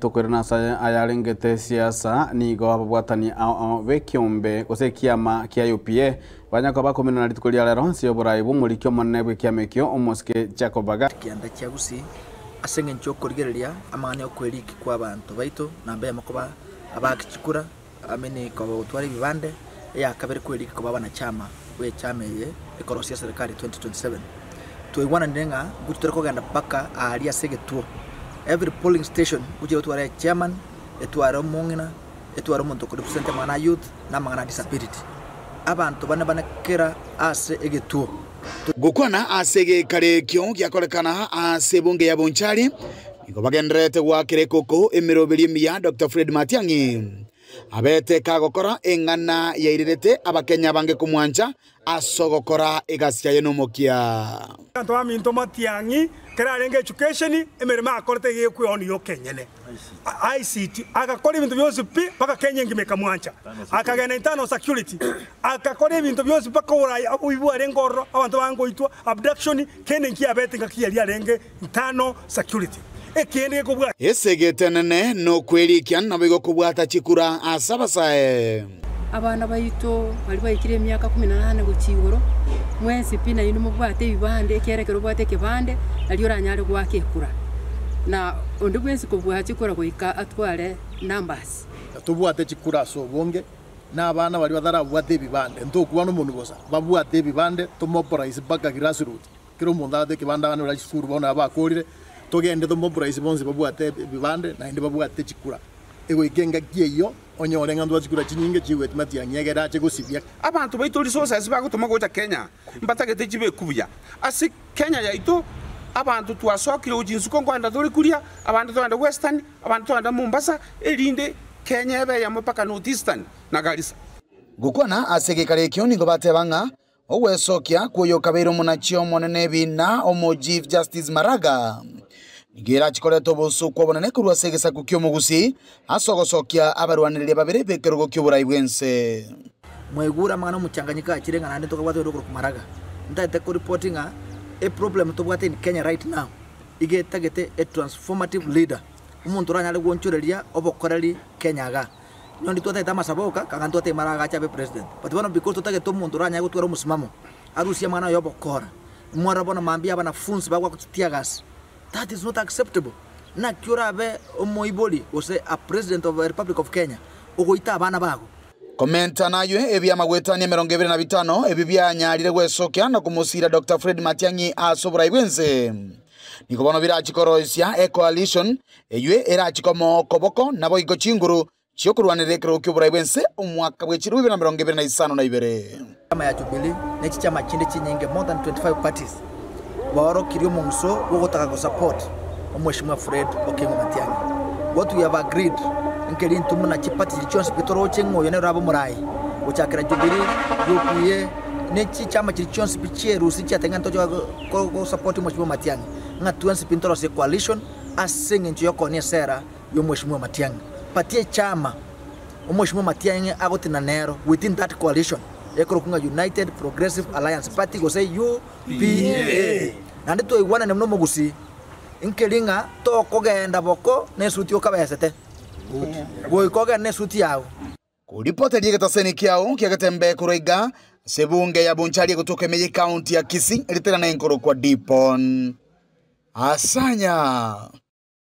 tukwirana ayarengete siasa nigo ababwatani bekiombe gose kiama kia UPA banyako bakomena na ritukulia lero nsio buraibu mulikyo manebwe kiamekyo omoske Jacobaga kianda kia gusi asenge ncho kurigereria amane okweliki kwa abantu baito nambe makoba abakikura amene ko twari bibande ya kabere kweliki ko baba na chama we chama ye ikorosia serikali 2027 tuigwana ndenga gututere ko ganda paka aria segetuo every polling station uje utware chairman etware mongina etware muntu ko represent mana youth na mana disability abantu bana kera ase egetuo gukwana asege kare kyo gyakorekana ase bunge ya Bonchari niko bagendrete gwakire koko emirobiri miya Dr. Fred Matiang'i abete kagokora engana yairirete abakenya bange kumwanja asogokora egasya yenomokia kanto aminto Matiang'i kararenge education emerema akorete yekwe oni yo kenyene ICT akakora ibintu byose paka Kenya ngimeka mwanja akagena internal security akakora ibintu byose paka urayi ubu arengoro abantu bangoitwa abduction kene nkiabete ngakiyali arenge internal security ekende kubwa esegetenene no kwelikia nabigo kubwata chikura asabasae abana bayito bali bayikire emyaka 18 gukigoro mwezi pina ino mubwate bibande kerekero bwate kebande aliyo ranyale gwake kura na ondi bwensi kubwa chikura goika atware numbers tubwate chikura so bonge na abana bali badara bwate bibande ntokuwa no muntu gosa babwate bibande tumoporize baka grassroots kiro mundade kibanda bana bali skuru bona abakorire togende tumoporize bonse babwate bibande na indi babwate chikura ego igenga kiyo onyore ngandwa chikura chinyinge chiwe Matiang'i yagera chegusibya abantu baito resources bagutuma gocha Kenya mbatagete chibe kubya asi Kenya yaito abantu twasokire ujinsuko ngwanda dore kuria abantu twanda western abantu twanda Mombasa elinde Kenya ebe ya mpaka northeastern na Garissa gukwana asege kare kyo ningo batebanga owesokia kuyo kabero munachio monene bina omo Chief Justice Maraga Nigira chikoreto bosu kwa bonane kurwa segesa kukyo mugusi asogosokia abarwanirire babere bekerugo kyo buraibwense mwegura mwana muchanganyika chirenga nande toka bwate roko kumaraga ndate ko reporting a problem to bwate in Kenya right now igetagete a transformative leader umuntu ranyale gonchoreria obokoreri Kenya ga nyondi twata tamasaboka kaganto te maraga chabe president but one because totage to umuntu ranyale gutwara musimamo arusia mwana yobokora mwara bona mambia bana funds bagwa kutia gas. That is not acceptable. Na kyora be omoiboli ose a president of the Republic of Kenya ogoita abana bago. Komenta nayo ebya magwetani 25 ebibya nyarire gwesokia na kumusira Dr. Fred Matiang'i asobora ibwense. Niko bono bira chikoroisia e coalition eywe era chikomo koboko nabo iko chinguru chiokurwanire kero kyobora ibwense omwaka bwechiru 2025 Chama ya Jubilee ne chama chinde chinyinge more than 25 parties. Baro kirio mongso wogotaka go support omweshimwa Fred Okengo Matiang'i. What we have agreed nkeli ntumu na chipati chichonse pitoro chengo yone rabo murai uchakira Jubilee UPA ne chama chichonse picheru sichatenga ntojo go support omweshimwa Matiang'i ngatuansi pintoro se coalition asenge ncho yokone sera yomweshimwa Matiang'i patie chama omweshimwa Matiang'i agotina nero within that coalition ekorokunga United Progressive Alliance Party go say UPA nande to igwana nemno mugusi inkelinga to kogenda boko nesuti okabesete boy koga nesuti yawo kuripota ligetaseni kiao kiagatembe kureiga sebunge ya Bonchari kutoka Meyi County ya Kisii elitera na enkoro kwa Dipon Asanya